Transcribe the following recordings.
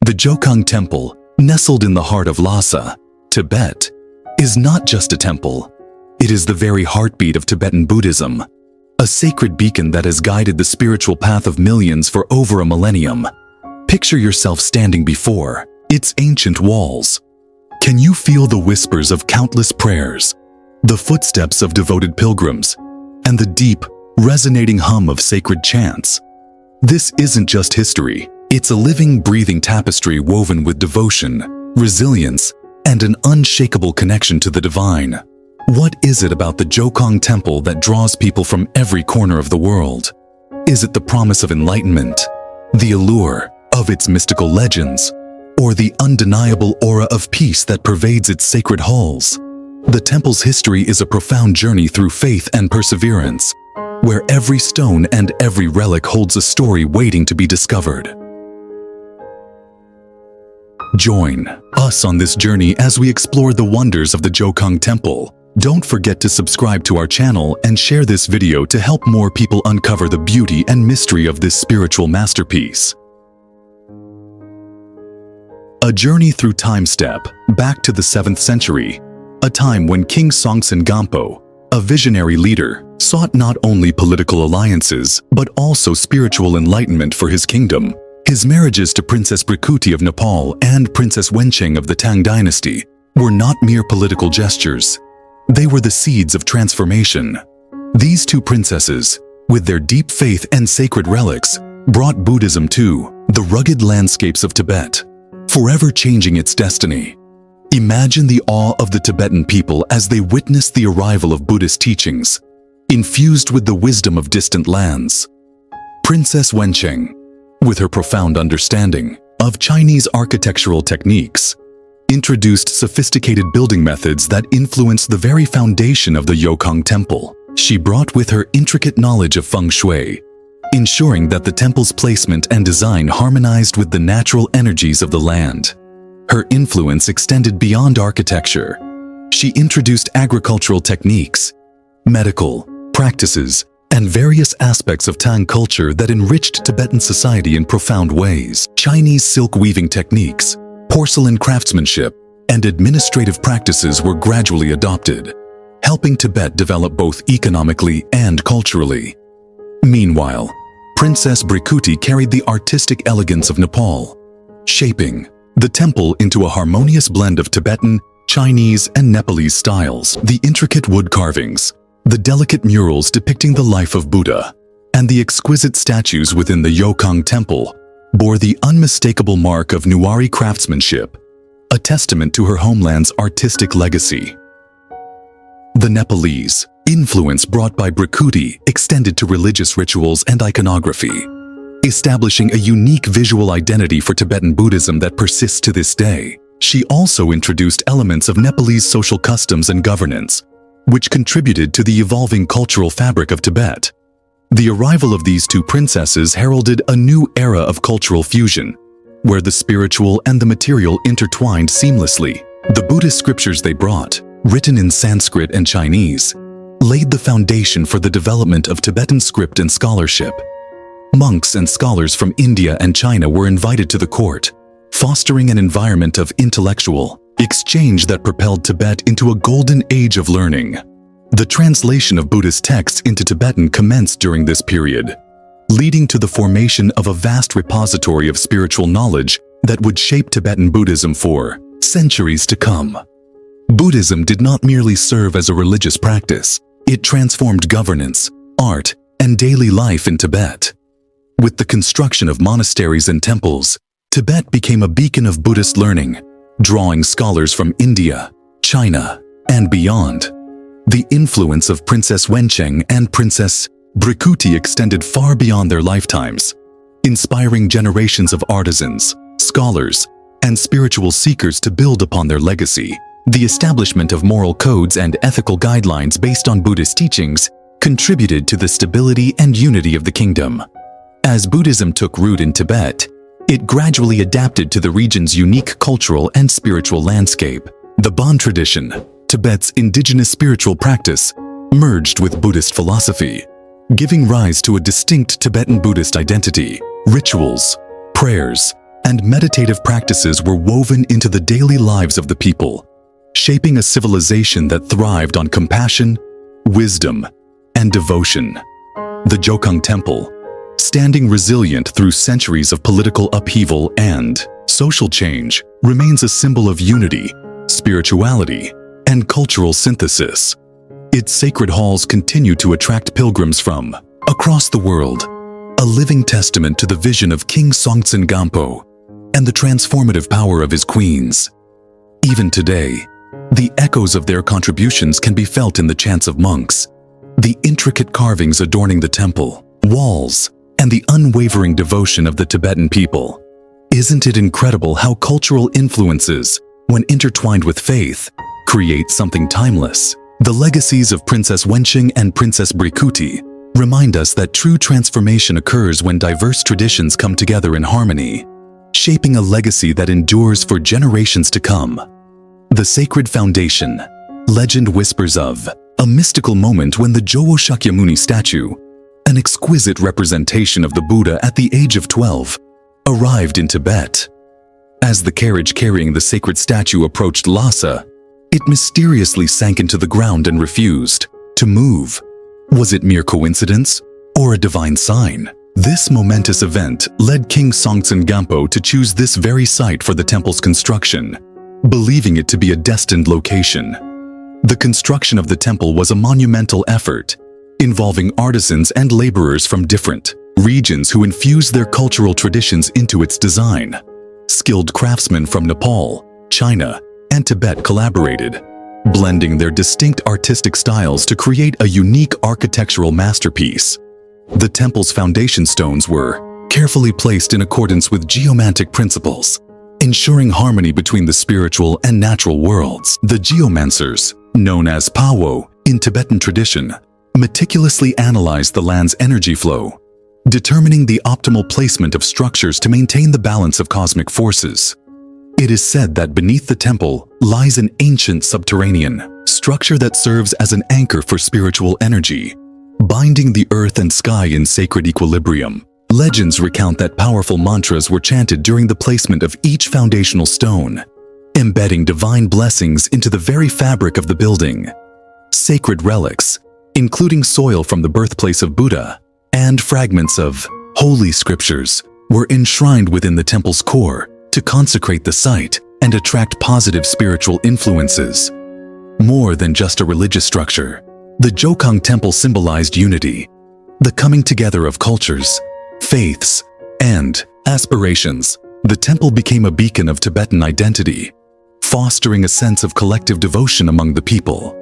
The Jokhang Temple, nestled in the heart of Lhasa, Tibet, is not just a temple. It is the very heartbeat of Tibetan Buddhism, a sacred beacon that has guided the spiritual path of millions for over a millennium. Picture yourself standing before its ancient walls. Can you feel the whispers of countless prayers, the footsteps of devoted pilgrims, and the deep, resonating hum of sacred chants? This isn't just history. It's a living, breathing tapestry woven with devotion, resilience, and an unshakable connection to the divine. What is it about the Jokhang Temple that draws people from every corner of the world? Is it the promise of enlightenment, the allure of its mystical legends, or the undeniable aura of peace that pervades its sacred halls? The temple's history is a profound journey through faith and perseverance, where every stone and every relic holds a story waiting to be discovered. Join us on this journey as we explore the wonders of the Jokhang Temple. Don't forget to subscribe to our channel and share this video to help more people uncover the beauty and mystery of this spiritual masterpiece. A journey through time step back to the 7th century, a time when King Songtsen Gampo, a visionary leader, sought not only political alliances but also spiritual enlightenment for his kingdom. His marriages to Princess Brikuti of Nepal and Princess Wencheng of the Tang dynasty were not mere political gestures. They were the seeds of transformation. These two princesses, with their deep faith and sacred relics, brought Buddhism to the rugged landscapes of Tibet, forever changing its destiny. Imagine the awe of the Tibetan people as they witnessed the arrival of Buddhist teachings, infused with the wisdom of distant lands. Princess Wencheng, with her profound understanding of Chinese architectural techniques, introduced sophisticated building methods that influenced the very foundation of the Jokhang Temple. She brought with her intricate knowledge of feng shui, ensuring that the temple's placement and design harmonized with the natural energies of the land. Her influence extended beyond architecture. She introduced agricultural techniques, medical practices, and various aspects of Tang culture that enriched Tibetan society in profound ways. Chinese silk weaving techniques, porcelain craftsmanship, and administrative practices were gradually adopted, helping Tibet develop both economically and culturally. Meanwhile, Princess Brikuti carried the artistic elegance of Nepal, shaping the temple into a harmonious blend of Tibetan, Chinese, and Nepalese styles. The intricate wood carvings, the delicate murals depicting the life of Buddha, and the exquisite statues within the Jokhang Temple bore the unmistakable mark of Nuari craftsmanship, a testament to her homeland's artistic legacy. The Nepalese influence brought by Brikuti extended to religious rituals and iconography, establishing a unique visual identity for Tibetan Buddhism that persists to this day. She also introduced elements of Nepalese social customs and governance, which contributed to the evolving cultural fabric of Tibet. The arrival of these two princesses heralded a new era of cultural fusion, where the spiritual and the material intertwined seamlessly. The Buddhist scriptures they brought, written in Sanskrit and Chinese, laid the foundation for the development of Tibetan script and scholarship. Monks and scholars from India and China were invited to the court, fostering an environment of intellectual exchange that propelled Tibet into a golden age of learning. The translation of Buddhist texts into Tibetan commenced during this period, leading to the formation of a vast repository of spiritual knowledge that would shape Tibetan Buddhism for centuries to come. Buddhism did not merely serve as a religious practice, it transformed governance, art, and daily life in Tibet. With the construction of monasteries and temples, Tibet became a beacon of Buddhist learning, drawing scholars from India, China, and beyond. The influence of Princess Wencheng and Princess Brikuti extended far beyond their lifetimes, inspiring generations of artisans, scholars, and spiritual seekers to build upon their legacy. The establishment of moral codes and ethical guidelines based on Buddhist teachings contributed to the stability and unity of the kingdom. As Buddhism took root in Tibet, it gradually adapted to the region's unique cultural and spiritual landscape. The Bon tradition, Tibet's indigenous spiritual practice, merged with Buddhist philosophy, giving rise to a distinct Tibetan Buddhist identity. Rituals, prayers, and meditative practices were woven into the daily lives of the people, shaping a civilization that thrived on compassion, wisdom, and devotion. The Jokhang Temple, standing resilient through centuries of political upheaval and social change, remains a symbol of unity, spirituality, and cultural synthesis. Its sacred halls continue to attract pilgrims from across the world, a living testament to the vision of King Songtsen Gampo and the transformative power of his queens. Even today, the echoes of their contributions can be felt in the chants of monks, the intricate carvings adorning the temple walls, and the unwavering devotion of the Tibetan people. Isn't it incredible how cultural influences, when intertwined with faith, create something timeless? The legacies of Princess Wenqing and Princess Brikuti remind us that true transformation occurs when diverse traditions come together in harmony, shaping a legacy that endures for generations to come. The Sacred Foundation. Legend whispers of a mystical moment when the Jowo Shakyamuni statue, an exquisite representation of the Buddha at the age of 12, arrived in Tibet. As the carriage carrying the sacred statue approached Lhasa, it mysteriously sank into the ground and refused to move. Was it mere coincidence or a divine sign? This momentous event led King Songtsen Gampo to choose this very site for the temple's construction, believing it to be a destined location. The construction of the temple was a monumental effort, involving artisans and laborers from different regions who infused their cultural traditions into its design. Skilled craftsmen from Nepal, China, and Tibet collaborated, blending their distinct artistic styles to create a unique architectural masterpiece. The temple's foundation stones were carefully placed in accordance with geomantic principles, ensuring harmony between the spiritual and natural worlds. The geomancers, known as Pawo in Tibetan tradition, meticulously analyzed the land's energy flow, determining the optimal placement of structures to maintain the balance of cosmic forces. It is said that beneath the temple lies an ancient subterranean structure that serves as an anchor for spiritual energy, binding the earth and sky in sacred equilibrium. Legends recount that powerful mantras were chanted during the placement of each foundational stone, embedding divine blessings into the very fabric of the building. Sacred relics, including soil from the birthplace of Buddha and fragments of holy scriptures, were enshrined within the temple's core to consecrate the site and attract positive spiritual influences. More than just a religious structure, the Jokhang Temple symbolized unity, the coming together of cultures, faiths, and aspirations. The temple became a beacon of Tibetan identity, fostering a sense of collective devotion among the people.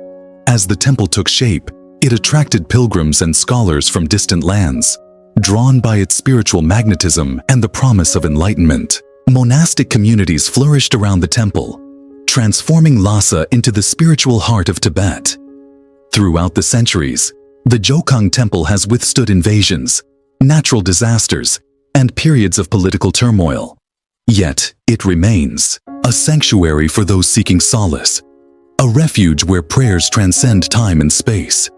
As the temple took shape, it attracted pilgrims and scholars from distant lands, drawn by its spiritual magnetism and the promise of enlightenment. Monastic communities flourished around the temple, transforming Lhasa into the spiritual heart of Tibet. Throughout the centuries, the Jokhang Temple has withstood invasions, natural disasters, and periods of political turmoil. Yet, it remains a sanctuary for those seeking solace, a refuge where prayers transcend time and space.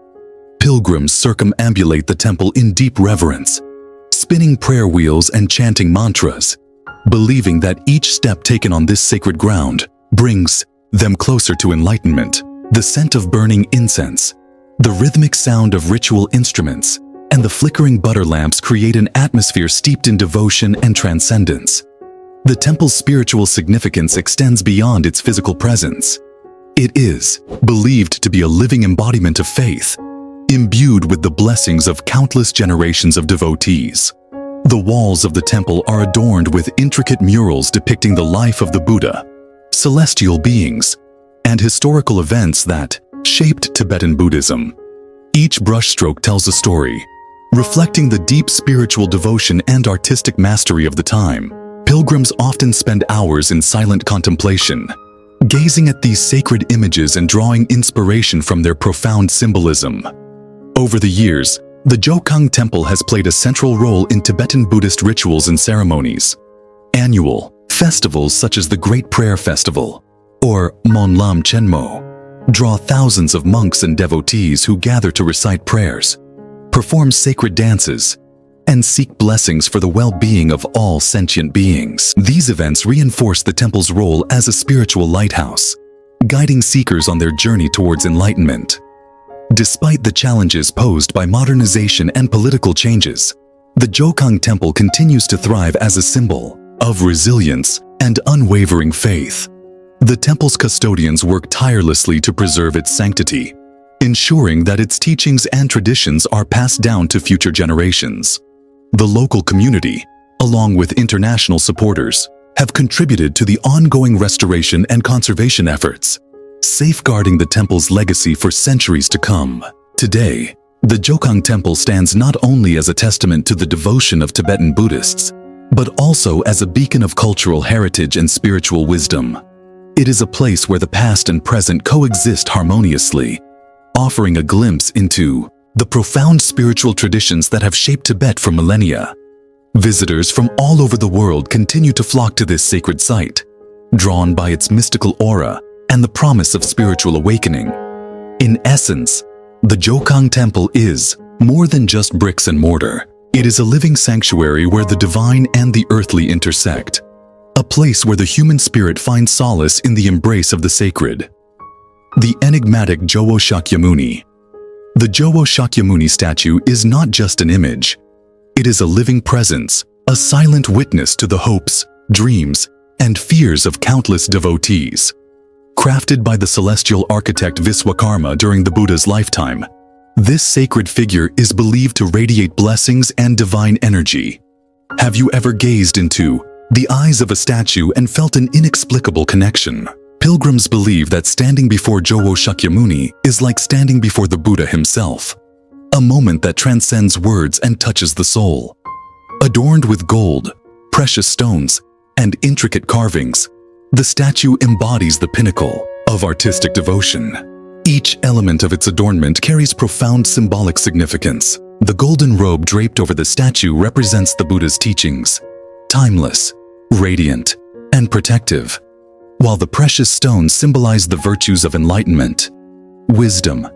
Pilgrims circumambulate the temple in deep reverence, spinning prayer wheels and chanting mantras, believing that each step taken on this sacred ground brings them closer to enlightenment. The scent of burning incense, the rhythmic sound of ritual instruments, and the flickering butter lamps create an atmosphere steeped in devotion and transcendence. The temple's spiritual significance extends beyond its physical presence. It is believed to be a living embodiment of faith, imbued with the blessings of countless generations of devotees. The walls of the temple are adorned with intricate murals depicting the life of the Buddha, celestial beings, and historical events that shaped Tibetan Buddhism. Each brushstroke tells a story, reflecting the deep spiritual devotion and artistic mastery of the time. Pilgrims often spend hours in silent contemplation, gazing at these sacred images and drawing inspiration from their profound symbolism. Over the years, the Jokhang Temple has played a central role in Tibetan Buddhist rituals and ceremonies. Annual festivals such as the Great Prayer Festival, or Mon Lam Chenmo, draw thousands of monks and devotees who gather to recite prayers, perform sacred dances, and seek blessings for the well-being of all sentient beings. These events reinforce the temple's role as a spiritual lighthouse, guiding seekers on their journey towards enlightenment. Despite the challenges posed by modernization and political changes, the Jokhang Temple continues to thrive as a symbol of resilience and unwavering faith. The temple's custodians work tirelessly to preserve its sanctity, ensuring that its teachings and traditions are passed down to future generations. The local community, along with international supporters, have contributed to the ongoing restoration and conservation efforts, safeguarding the temple's legacy for centuries to come. Today, the Jokhang Temple stands not only as a testament to the devotion of Tibetan Buddhists, but also as a beacon of cultural heritage and spiritual wisdom. It is a place where the past and present coexist harmoniously, offering a glimpse into the profound spiritual traditions that have shaped Tibet for millennia. Visitors from all over the world continue to flock to this sacred site, drawn by its mystical aura and the promise of spiritual awakening. In essence, the Jokhang Temple is more than just bricks and mortar. It is a living sanctuary where the divine and the earthly intersect, a place where the human spirit finds solace in the embrace of the sacred. The enigmatic Jowo Shakyamuni. The Jowo Shakyamuni statue is not just an image. It is a living presence, a silent witness to the hopes, dreams, and fears of countless devotees. Crafted by the celestial architect Viswakarma during the Buddha's lifetime, this sacred figure is believed to radiate blessings and divine energy. Have you ever gazed into the eyes of a statue and felt an inexplicable connection? Pilgrims believe that standing before Jowo Shakyamuni is like standing before the Buddha himself, a moment that transcends words and touches the soul. Adorned with gold, precious stones, and intricate carvings, the statue embodies the pinnacle of artistic devotion. Each element of its adornment carries profound symbolic significance. The golden robe draped over the statue represents the Buddha's teachings, timeless, radiant, and protective, while the precious stones symbolize the virtues of enlightenment, wisdom,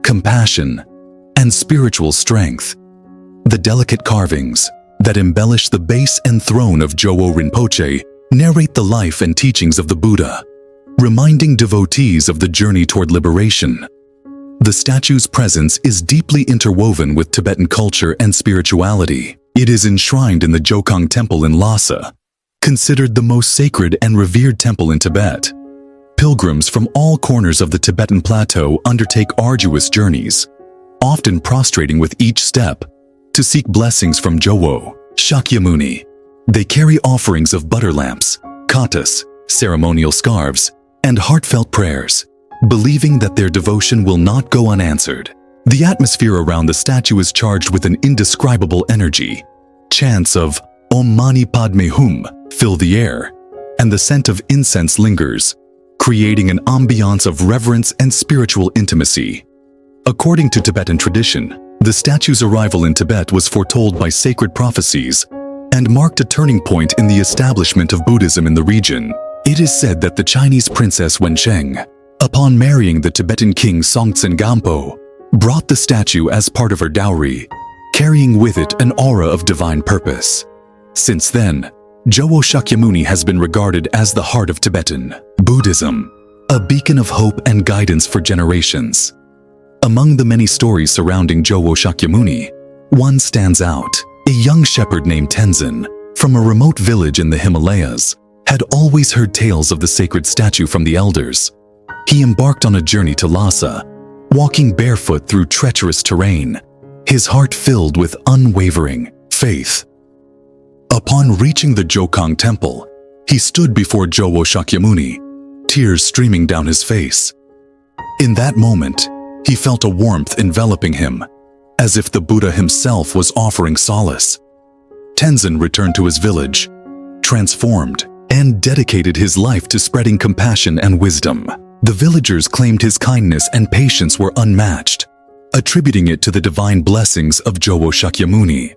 compassion, and spiritual strength. The delicate carvings that embellish the base and throne of Jowo Rinpoche narrate the life and teachings of the Buddha, reminding devotees of the journey toward liberation. The statue's presence is deeply interwoven with Tibetan culture and spirituality. It is enshrined in the Jokhang Temple in Lhasa, considered the most sacred and revered temple in Tibet. Pilgrims from all corners of the Tibetan plateau undertake arduous journeys, often prostrating with each step, to seek blessings from Jowo Shakyamuni. They carry offerings of butter lamps, katas, ceremonial scarves, and heartfelt prayers, believing that their devotion will not go unanswered. The atmosphere around the statue is charged with an indescribable energy. Chants of Om Mani Padme Hum fill the air, and the scent of incense lingers, creating an ambiance of reverence and spiritual intimacy. According to Tibetan tradition, the statue's arrival in Tibet was foretold by sacred prophecies and marked a turning point in the establishment of Buddhism in the region. It is said that the Chinese princess Wensheng, upon marrying the Tibetan king Songtsen Gampo, brought the statue as part of her dowry, carrying with it an aura of divine purpose. Since then, Jowo Shakyamuni has been regarded as the heart of Tibetan Buddhism, a beacon of hope and guidance for generations. Among the many stories surrounding Jowo Shakyamuni, one stands out. A young shepherd named Tenzin, from a remote village in the Himalayas, had always heard tales of the sacred statue from the elders. He embarked on a journey to Lhasa, walking barefoot through treacherous terrain, his heart filled with unwavering faith. Upon reaching the Jokhang Temple, he stood before Jowo Shakyamuni, tears streaming down his face. In that moment, he felt a warmth enveloping him, as if the Buddha himself was offering solace. Tenzin returned to his village, transformed, and dedicated his life to spreading compassion and wisdom. The villagers claimed his kindness and patience were unmatched, attributing it to the divine blessings of Jowo Shakyamuni.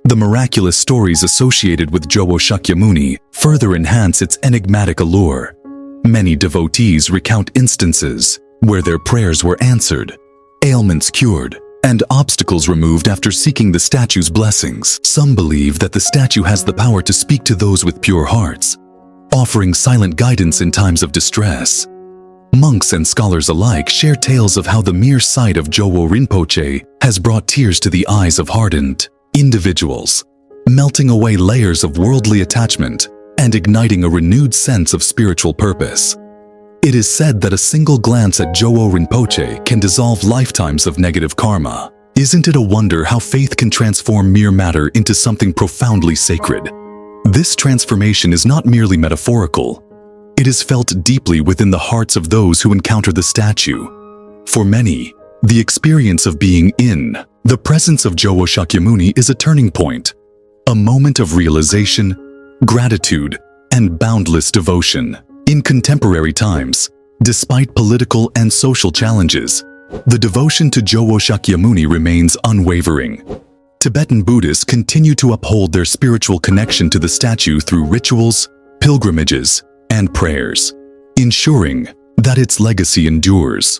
The miraculous stories associated with Jowo Shakyamuni further enhance its enigmatic allure. Many devotees recount instances where their prayers were answered, ailments cured, and obstacles removed after seeking the statue's blessings. Some believe that the statue has the power to speak to those with pure hearts, offering silent guidance in times of distress. Monks and scholars alike share tales of how the mere sight of Jowo Rinpoche has brought tears to the eyes of hardened individuals, melting away layers of worldly attachment and igniting a renewed sense of spiritual purpose. It is said that a single glance at Jowo Rinpoche can dissolve lifetimes of negative karma. Isn't it a wonder how faith can transform mere matter into something profoundly sacred? This transformation is not merely metaphorical. It is felt deeply within the hearts of those who encounter the statue. For many, the experience of being in the presence of Jowo Shakyamuni is a turning point, a moment of realization, gratitude, and boundless devotion. In contemporary times, despite political and social challenges, the devotion to Jowo Shakyamuni remains unwavering. Tibetan Buddhists continue to uphold their spiritual connection to the statue through rituals, pilgrimages, and prayers, ensuring that its legacy endures.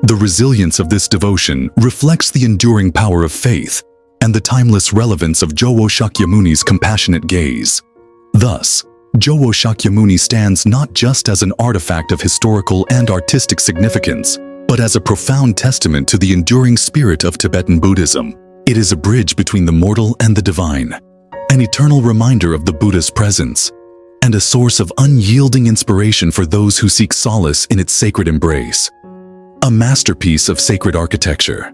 The resilience of this devotion reflects the enduring power of faith and the timeless relevance of Jowo Shakyamuni's compassionate gaze. Thus, Jowo Shakyamuni stands not just as an artifact of historical and artistic significance, but as a profound testament to the enduring spirit of Tibetan Buddhism. It is a bridge between the mortal and the divine, an eternal reminder of the Buddha's presence, and a source of unyielding inspiration for those who seek solace in its sacred embrace. A masterpiece of sacred architecture,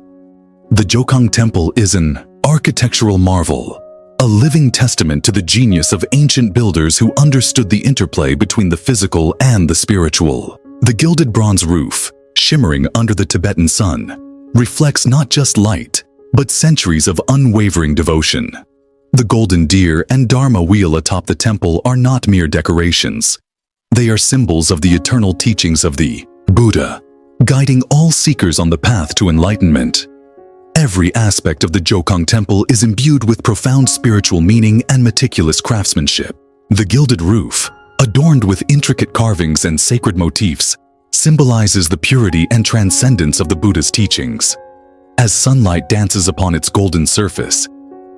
the Jokhang Temple is an architectural marvel, a living testament to the genius of ancient builders who understood the interplay between the physical and the spiritual. The gilded bronze roof, shimmering under the Tibetan sun, reflects not just light, but centuries of unwavering devotion. The golden deer and Dharma wheel atop the temple are not mere decorations. They are symbols of the eternal teachings of the Buddha, guiding all seekers on the path to enlightenment. Every aspect of the Jokhang Temple is imbued with profound spiritual meaning and meticulous craftsmanship. The gilded roof, adorned with intricate carvings and sacred motifs, symbolizes the purity and transcendence of the Buddha's teachings. As sunlight dances upon its golden surface,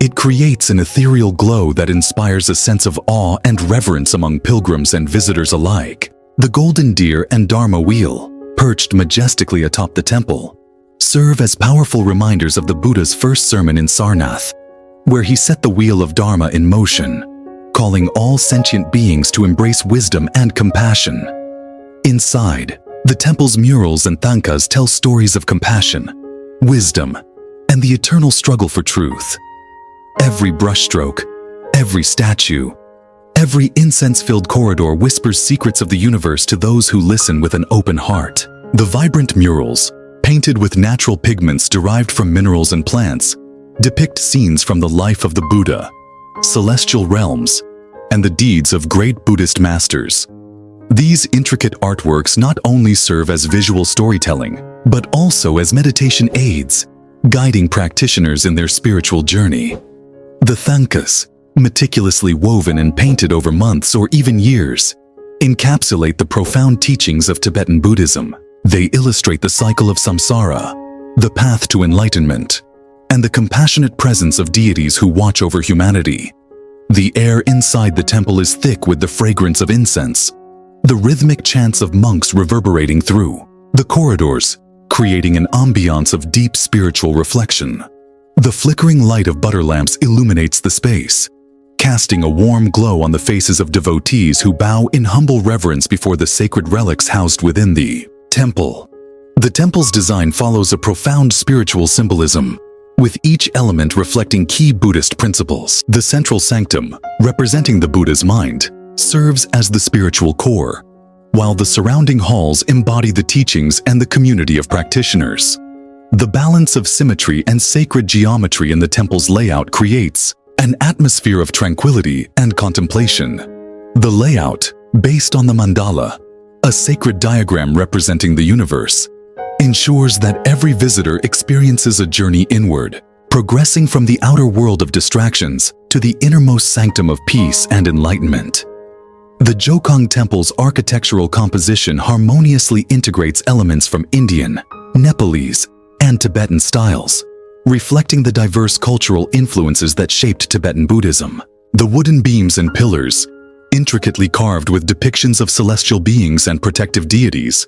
it creates an ethereal glow that inspires a sense of awe and reverence among pilgrims and visitors alike. The golden deer and Dharma wheel, perched majestically atop the temple, serve as powerful reminders of the Buddha's first sermon in Sarnath, where he set the wheel of Dharma in motion, calling all sentient beings to embrace wisdom and compassion. Inside, the temple's murals and thangkas tell stories of compassion, wisdom, and the eternal struggle for truth. Every brushstroke, every statue, every incense-filled corridor whispers secrets of the universe to those who listen with an open heart. The vibrant murals, painted with natural pigments derived from minerals and plants, depict scenes from the life of the Buddha, celestial realms, and the deeds of great Buddhist masters. These intricate artworks not only serve as visual storytelling, but also as meditation aids, guiding practitioners in their spiritual journey. The thangkas, meticulously woven and painted over months or even years, encapsulate the profound teachings of Tibetan Buddhism. They illustrate the cycle of samsara, the path to enlightenment, and the compassionate presence of deities who watch over humanity. The air inside the temple is thick with the fragrance of incense, the rhythmic chants of monks reverberating through the corridors, creating an ambiance of deep spiritual reflection. The flickering light of butter lamps illuminates the space, casting a warm glow on the faces of devotees who bow in humble reverence before the sacred relics housed within the temple. The temple's design follows a profound spiritual symbolism, with each element reflecting key Buddhist principles. The central sanctum, representing the Buddha's mind, serves as the spiritual core, while the surrounding halls embody the teachings and the community of practitioners. The balance of symmetry and sacred geometry in the temple's layout creates an atmosphere of tranquility and contemplation. The layout, based on the mandala, a sacred diagram representing the universe, ensures that every visitor experiences a journey inward, progressing from the outer world of distractions to the innermost sanctum of peace and enlightenment. The Jokhang Temple's architectural composition harmoniously integrates elements from Indian, Nepalese, and Tibetan styles, reflecting the diverse cultural influences that shaped Tibetan Buddhism. The wooden beams and pillars, intricately carved with depictions of celestial beings and protective deities,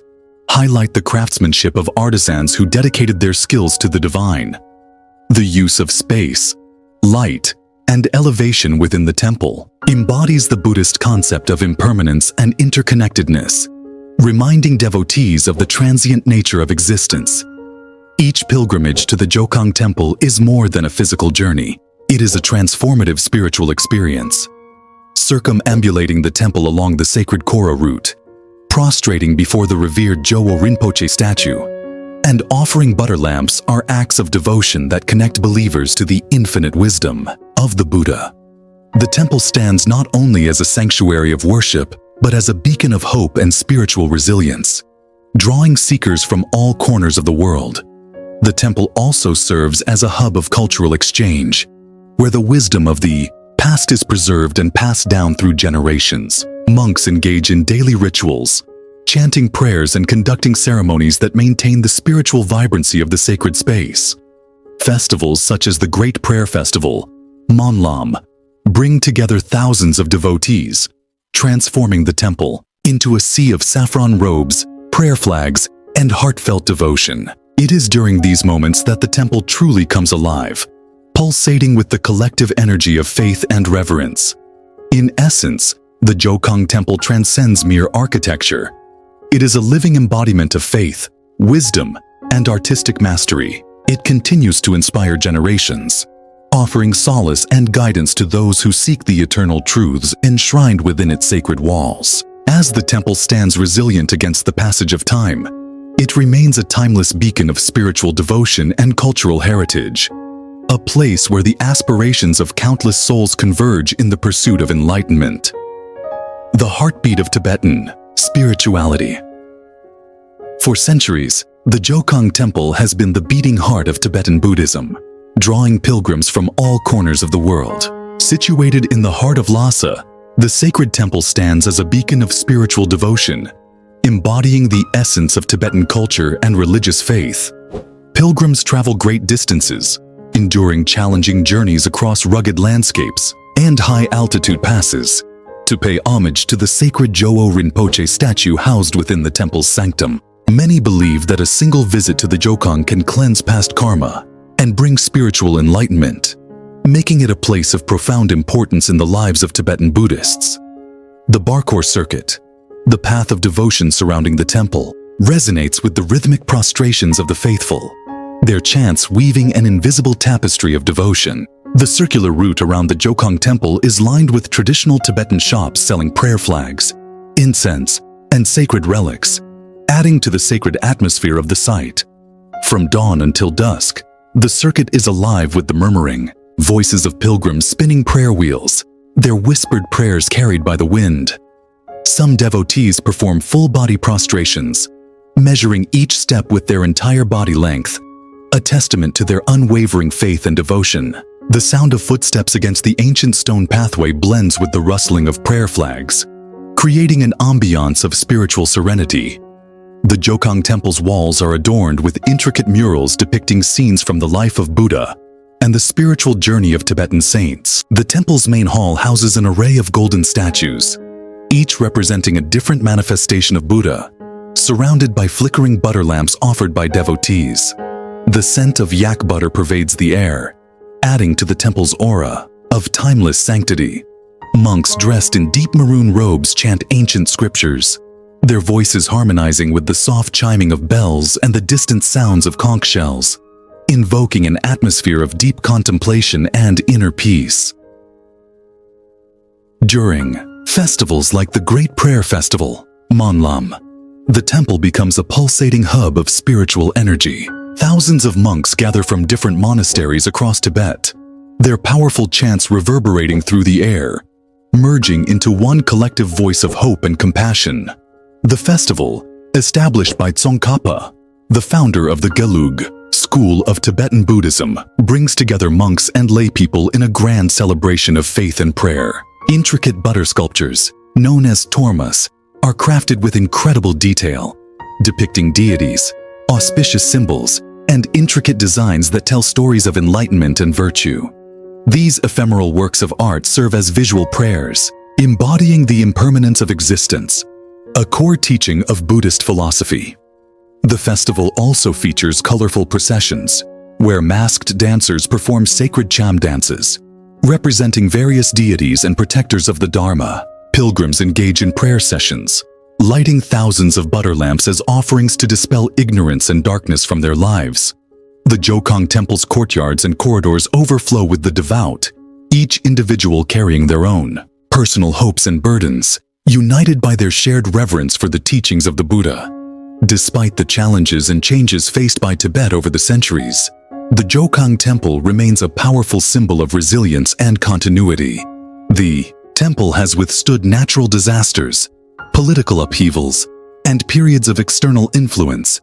highlight the craftsmanship of artisans who dedicated their skills to the divine. The use of space, light, and elevation within the temple embodies the Buddhist concept of impermanence and interconnectedness, reminding devotees of the transient nature of existence. Each pilgrimage to the Jokhang Temple is more than a physical journey. It is a transformative spiritual experience. Circumambulating the temple along the sacred Kora route, prostrating before the revered Jowo Rinpoche statue, and offering butter lamps are acts of devotion that connect believers to the infinite wisdom of the Buddha. The temple stands not only as a sanctuary of worship, but as a beacon of hope and spiritual resilience, drawing seekers from all corners of the world. The temple also serves as a hub of cultural exchange, where the wisdom of the past is preserved and passed down through generations. Monks engage in daily rituals, chanting prayers and conducting ceremonies that maintain the spiritual vibrancy of the sacred space. Festivals such as the Great Prayer Festival, Monlam, bring together thousands of devotees, transforming the temple into a sea of saffron robes, prayer flags, and heartfelt devotion. It is during these moments that the temple truly comes alive, pulsating with the collective energy of faith and reverence. In essence, the Jokhang Temple transcends mere architecture. It is a living embodiment of faith, wisdom, and artistic mastery. It continues to inspire generations, offering solace and guidance to those who seek the eternal truths enshrined within its sacred walls. As the temple stands resilient against the passage of time, it remains a timeless beacon of spiritual devotion and cultural heritage, a place where the aspirations of countless souls converge in the pursuit of enlightenment. The heartbeat of Tibetan spirituality. For centuries, the Jokhang Temple has been the beating heart of Tibetan Buddhism, drawing pilgrims from all corners of the world. Situated in the heart of Lhasa, the sacred temple stands as a beacon of spiritual devotion, embodying the essence of Tibetan culture and religious faith. Pilgrims travel great distances, enduring challenging journeys across rugged landscapes and high-altitude passes, to pay homage to the sacred Jowo Rinpoche statue housed within the temple's sanctum. Many believe that a single visit to the Jokhang can cleanse past karma and bring spiritual enlightenment, making it a place of profound importance in the lives of Tibetan Buddhists. The Barkor circuit, the path of devotion surrounding the temple, resonates with the rhythmic prostrations of the faithful, their chants weaving an invisible tapestry of devotion. The circular route around the Jokhang Temple is lined with traditional Tibetan shops selling prayer flags, incense, and sacred relics, adding to the sacred atmosphere of the site. From dawn until dusk, the circuit is alive with the murmuring voices of pilgrims spinning prayer wheels, their whispered prayers carried by the wind. Some devotees perform full-body prostrations, measuring each step with their entire body length, a testament to their unwavering faith and devotion. The sound of footsteps against the ancient stone pathway blends with the rustling of prayer flags, creating an ambiance of spiritual serenity. The Jokhang Temple's walls are adorned with intricate murals depicting scenes from the life of Buddha and the spiritual journey of Tibetan saints. The temple's main hall houses an array of golden statues, each representing a different manifestation of Buddha, surrounded by flickering butter lamps offered by devotees. The scent of yak butter pervades the air, adding to the temple's aura of timeless sanctity. Monks dressed in deep maroon robes chant ancient scriptures, their voices harmonizing with the soft chiming of bells and the distant sounds of conch shells, invoking an atmosphere of deep contemplation and inner peace. During festivals like the Great Prayer Festival, Monlam, the temple becomes a pulsating hub of spiritual energy. Thousands of monks gather from different monasteries across Tibet, their powerful chants reverberating through the air, merging into one collective voice of hope and compassion. The festival, established by Tsongkhapa, the founder of the Gelug school of Tibetan Buddhism, brings together monks and laypeople in a grand celebration of faith and prayer. Intricate butter sculptures, known as tormas, are crafted with incredible detail, depicting deities, auspicious symbols, and intricate designs that tell stories of enlightenment and virtue. These ephemeral works of art serve as visual prayers, embodying the impermanence of existence, a core teaching of Buddhist philosophy. The festival also features colorful processions, where masked dancers perform sacred cham dances, representing various deities and protectors of the Dharma. Pilgrims engage in prayer sessions, lighting thousands of butter lamps as offerings to dispel ignorance and darkness from their lives. The Jokhang Temple's courtyards and corridors overflow with the devout, each individual carrying their own personal hopes and burdens, united by their shared reverence for the teachings of the Buddha. Despite the challenges and changes faced by Tibet over the centuries, the Jokhang Temple remains a powerful symbol of resilience and continuity. The temple has withstood natural disasters, political upheavals, and periods of external influence,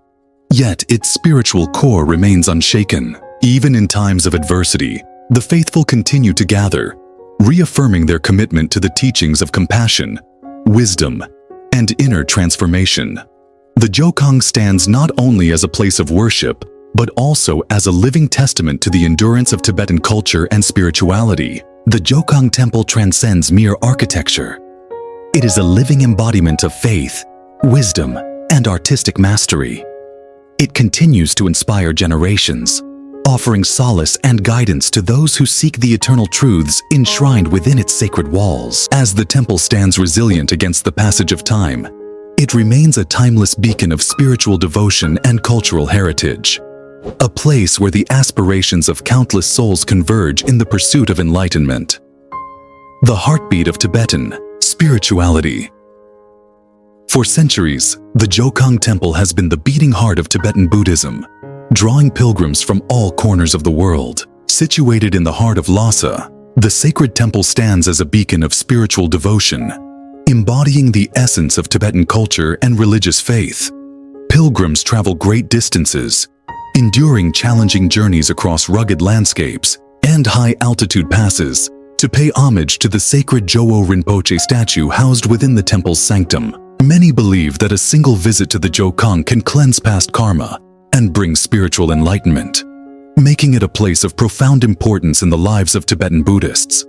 yet its spiritual core remains unshaken. Even in times of adversity, the faithful continue to gather, reaffirming their commitment to the teachings of compassion, wisdom, and inner transformation. The Jokhang stands not only as a place of worship, but also as a living testament to the endurance of Tibetan culture and spirituality. The Jokhang Temple transcends mere architecture. It is a living embodiment of faith, wisdom, and artistic mastery. It continues to inspire generations, offering solace and guidance to those who seek the eternal truths enshrined within its sacred walls. As the temple stands resilient against the passage of time, it remains a timeless beacon of spiritual devotion and cultural heritage, a place where the aspirations of countless souls converge in the pursuit of enlightenment. The heartbeat of Tibetan spirituality. For centuries, the Jokhang Temple has been the beating heart of Tibetan Buddhism, drawing pilgrims from all corners of the world. Situated in the heart of Lhasa, the sacred temple stands as a beacon of spiritual devotion, embodying the essence of Tibetan culture and religious faith. Pilgrims travel great distances, enduring challenging journeys across rugged landscapes and high-altitude passes to pay homage to the sacred Jowo Rinpoche statue housed within the temple's sanctum. Many believe that a single visit to the Jokhang can cleanse past karma and bring spiritual enlightenment, making it a place of profound importance in the lives of Tibetan Buddhists.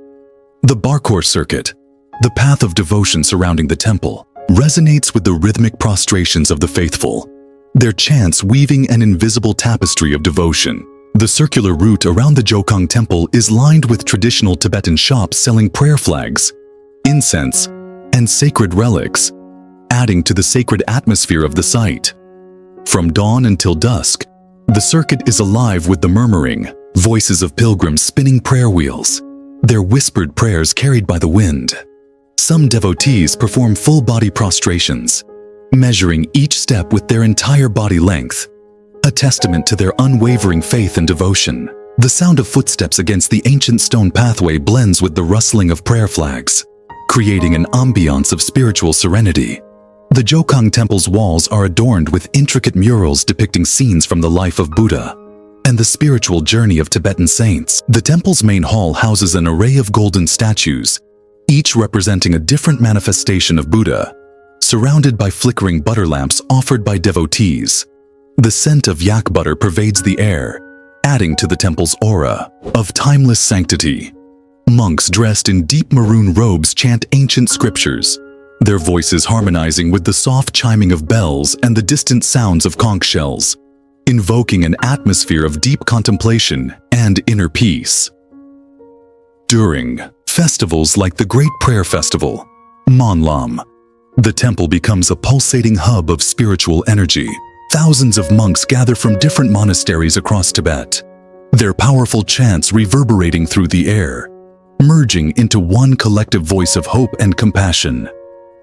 The Barkor circuit, the path of devotion surrounding the temple, resonates with the rhythmic prostrations of the faithful, their chants weaving an invisible tapestry of devotion. The circular route around the Jokhang Temple is lined with traditional Tibetan shops selling prayer flags, incense, and sacred relics, adding to the sacred atmosphere of the site. From dawn until dusk, the circuit is alive with the murmuring voices of pilgrims spinning prayer wheels, their whispered prayers carried by the wind. Some devotees perform full-body prostrations, measuring each step with their entire body length, a testament to their unwavering faith and devotion. The sound of footsteps against the ancient stone pathway blends with the rustling of prayer flags, creating an ambiance of spiritual serenity. The Jokhang Temple's walls are adorned with intricate murals depicting scenes from the life of Buddha and the spiritual journey of Tibetan saints. The temple's main hall houses an array of golden statues, each representing a different manifestation of Buddha, surrounded by flickering butter lamps offered by devotees. The scent of yak butter pervades the air, adding to the temple's aura of timeless sanctity. Monks dressed in deep maroon robes chant ancient scriptures, their voices harmonizing with the soft chiming of bells and the distant sounds of conch shells, invoking an atmosphere of deep contemplation and inner peace. During festivals like the Great Prayer Festival, Monlam, the temple becomes a pulsating hub of spiritual energy. Thousands of monks gather from different monasteries across Tibet, their powerful chants reverberating through the air, merging into one collective voice of hope and compassion.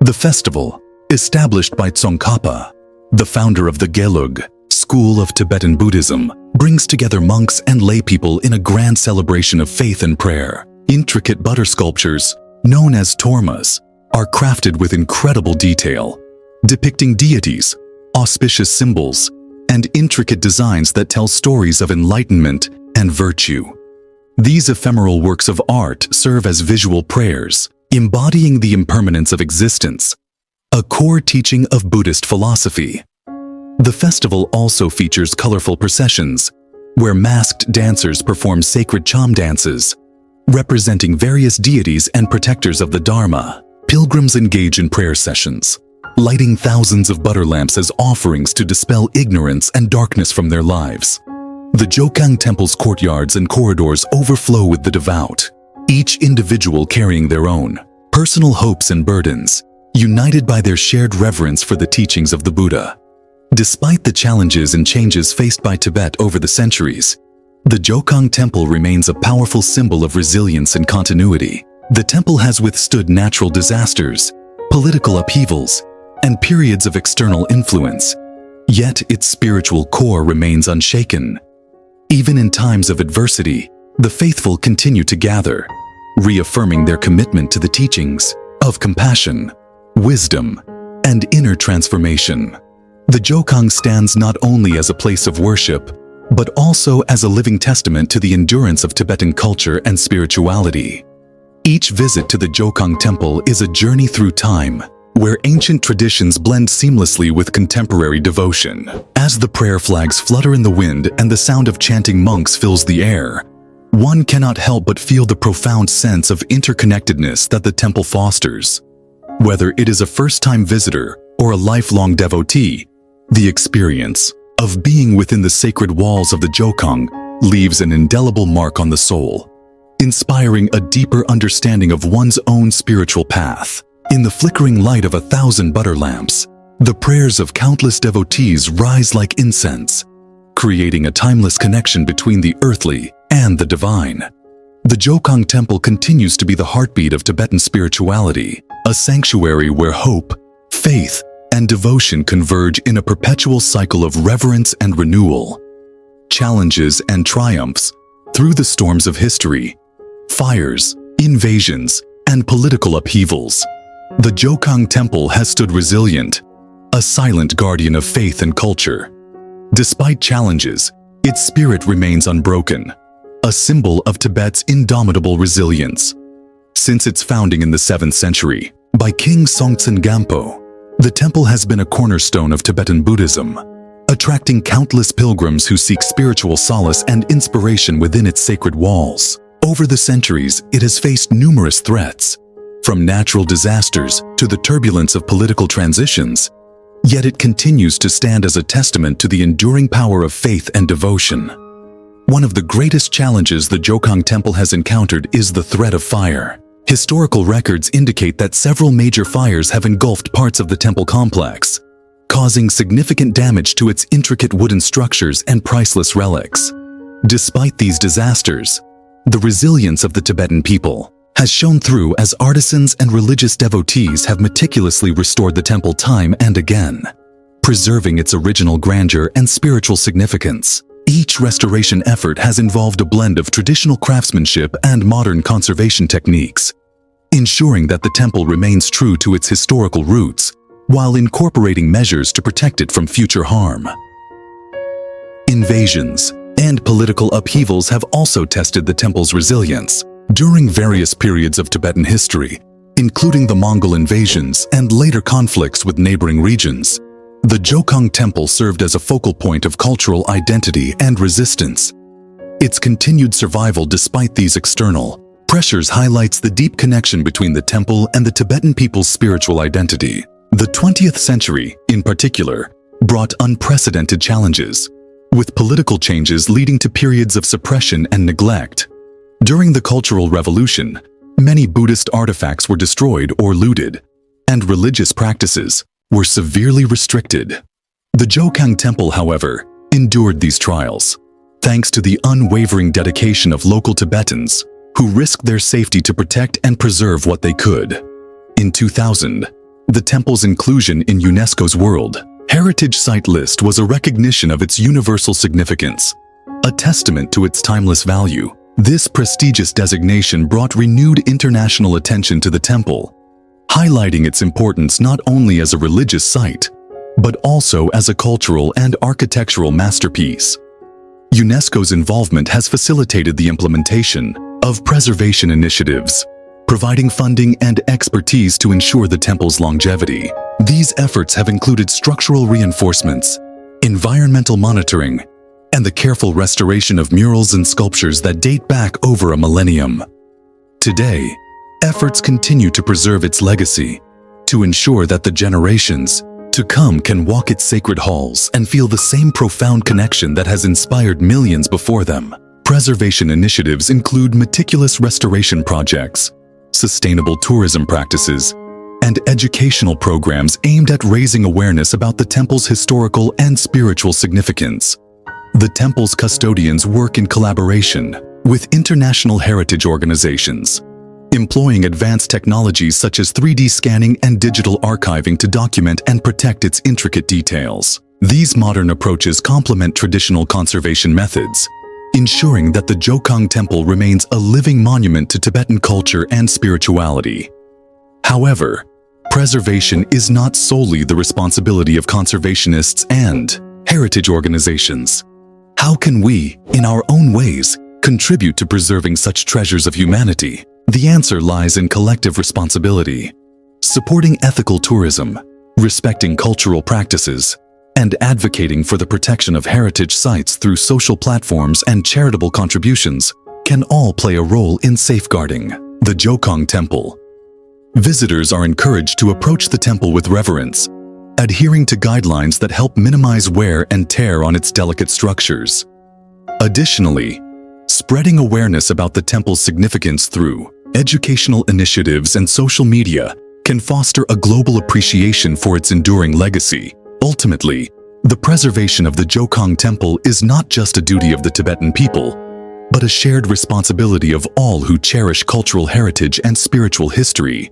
The festival, established by Tsongkhapa, the founder of the Gelug school of Tibetan Buddhism, brings together monks and laypeople in a grand celebration of faith and prayer. Intricate butter sculptures, known as tormas, are crafted with incredible detail, depicting deities, auspicious symbols, and intricate designs that tell stories of enlightenment and virtue. These ephemeral works of art serve as visual prayers, embodying the impermanence of existence, a core teaching of Buddhist philosophy. The festival also features colorful processions, where masked dancers perform sacred chant dances, representing various deities and protectors of the Dharma. Pilgrims engage in prayer sessions, lighting thousands of butter lamps as offerings to dispel ignorance and darkness from their lives. The Jokhang Temple's courtyards and corridors overflow with the devout, each individual carrying their own personal hopes and burdens, united by their shared reverence for the teachings of the Buddha. Despite the challenges and changes faced by Tibet over the centuries, the Jokhang Temple remains a powerful symbol of resilience and continuity. The temple has withstood natural disasters, political upheavals, and periods of external influence, yet its spiritual core remains unshaken. Even in times of adversity, the faithful continue to gather, reaffirming their commitment to the teachings of compassion, wisdom, and inner transformation. The Jokhang stands not only as a place of worship, but also as a living testament to the endurance of Tibetan culture and spirituality. Each visit to the Jokhang Temple is a journey through time, where ancient traditions blend seamlessly with contemporary devotion. As the prayer flags flutter in the wind and the sound of chanting monks fills the air, one cannot help but feel the profound sense of interconnectedness that the temple fosters. Whether it is a first-time visitor or a lifelong devotee, the experience of being within the sacred walls of the Jokhang leaves an indelible mark on the soul, inspiring a deeper understanding of one's own spiritual path. In the flickering light of 1,000 butter lamps, the prayers of countless devotees rise like incense, creating a timeless connection between the earthly and the divine. The Jokhang Temple continues to be the heartbeat of Tibetan spirituality, a sanctuary where hope, faith, and devotion converge in a perpetual cycle of reverence and renewal. Challenges and triumphs, through the storms of history, fires, invasions, and political upheavals, the Jokhang Temple has stood resilient, a silent guardian of faith and culture. Despite challenges, its spirit remains unbroken, a symbol of Tibet's indomitable resilience. Since its founding in the 7th century, by King Songtsen Gampo, the temple has been a cornerstone of Tibetan Buddhism, attracting countless pilgrims who seek spiritual solace and inspiration within its sacred walls. Over the centuries, it has faced numerous threats, from natural disasters to the turbulence of political transitions, yet it continues to stand as a testament to the enduring power of faith and devotion. One of the greatest challenges the Jokhang Temple has encountered is the threat of fire. Historical records indicate that several major fires have engulfed parts of the temple complex, causing significant damage to its intricate wooden structures and priceless relics. Despite these disasters, the resilience of the Tibetan people has shown through as artisans and religious devotees have meticulously restored the temple time and again, preserving its original grandeur and spiritual significance. Each restoration effort has involved a blend of traditional craftsmanship and modern conservation techniques, ensuring that the temple remains true to its historical roots while incorporating measures to protect it from future harm. Invasions and political upheavals have also tested the temple's resilience. During various periods of Tibetan history, including the Mongol invasions and later conflicts with neighboring regions, the Jokhang Temple served as a focal point of cultural identity and resistance. Its continued survival despite these external pressures highlights the deep connection between the temple and the Tibetan people's spiritual identity. The 20th century, in particular, brought unprecedented challenges, with political changes leading to periods of suppression and neglect. During the Cultural Revolution, many Buddhist artifacts were destroyed or looted, and religious practices were severely restricted. The Jokhang Temple, however, endured these trials, thanks to the unwavering dedication of local Tibetans who risked their safety to protect and preserve what they could. In 2000, the temple's inclusion in UNESCO's World Heritage Site list was a recognition of its universal significance, a testament to its timeless value. This prestigious designation brought renewed international attention to the temple, highlighting its importance not only as a religious site, but also as a cultural and architectural masterpiece. UNESCO's involvement has facilitated the implementation of preservation initiatives, providing funding and expertise to ensure the temple's longevity. These efforts have included structural reinforcements, environmental monitoring, and the careful restoration of murals and sculptures that date back over a millennium. Today, efforts continue to preserve its legacy, to ensure that the generations to come can walk its sacred halls and feel the same profound connection that has inspired millions before them. Preservation initiatives include meticulous restoration projects, sustainable tourism practices, and educational programs aimed at raising awareness about the temple's historical and spiritual significance. The temple's custodians work in collaboration with international heritage organizations, employing advanced technologies such as 3D scanning and digital archiving to document and protect its intricate details. These modern approaches complement traditional conservation methods, ensuring that the Jokhang Temple remains a living monument to Tibetan culture and spirituality. However, preservation is not solely the responsibility of conservationists and heritage organizations. How can we, in our own ways, contribute to preserving such treasures of humanity? The answer lies in collective responsibility. Supporting ethical tourism, respecting cultural practices, and advocating for the protection of heritage sites through social platforms and charitable contributions can all play a role in safeguarding the Jokhang Temple. Visitors are encouraged to approach the temple with reverence, adhering to guidelines that help minimize wear and tear on its delicate structures. Additionally, spreading awareness about the temple's significance through educational initiatives and social media can foster a global appreciation for its enduring legacy. Ultimately, the preservation of the Jokhang Temple is not just a duty of the Tibetan people, but a shared responsibility of all who cherish cultural heritage and spiritual history.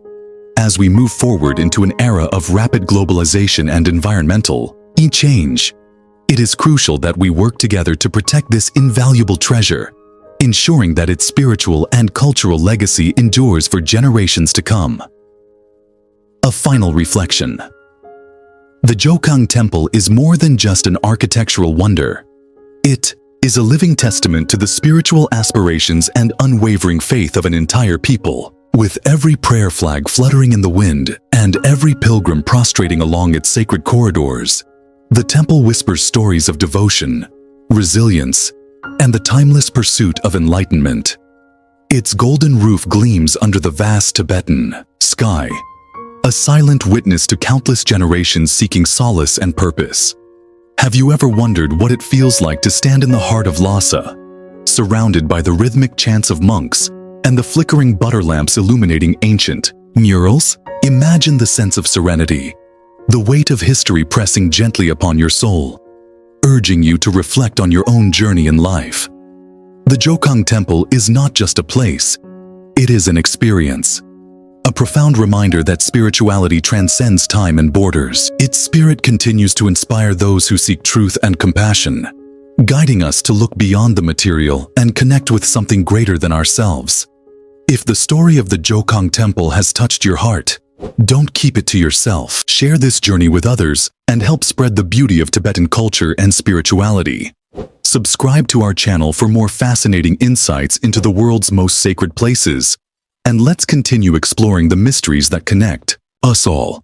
As we move forward into an era of rapid globalization and environmental change, it is crucial that we work together to protect this invaluable treasure, ensuring that its spiritual and cultural legacy endures for generations to come. A final reflection. The Jokhang Temple is more than just an architectural wonder. It is a living testament to the spiritual aspirations and unwavering faith of an entire people. With every prayer flag fluttering in the wind and every pilgrim prostrating along its sacred corridors, the temple whispers stories of devotion, resilience, and the timeless pursuit of enlightenment. Its golden roof gleams under the vast Tibetan sky, a silent witness to countless generations seeking solace and purpose. Have you ever wondered what it feels like to stand in the heart of Lhasa, surrounded by the rhythmic chants of monks and the flickering butter lamps illuminating ancient murals? Imagine the sense of serenity, the weight of history pressing gently upon your soul, urging you to reflect on your own journey in life. The Jokhang Temple is not just a place, it is an experience. A profound reminder that spirituality transcends time and borders. Its spirit continues to inspire those who seek truth and compassion, guiding us to look beyond the material and connect with something greater than ourselves. If the story of the Jokhang Temple has touched your heart, don't keep it to yourself. Share this journey with others and help spread the beauty of Tibetan culture and spirituality. Subscribe to our channel for more fascinating insights into the world's most sacred places, and let's continue exploring the mysteries that connect us all.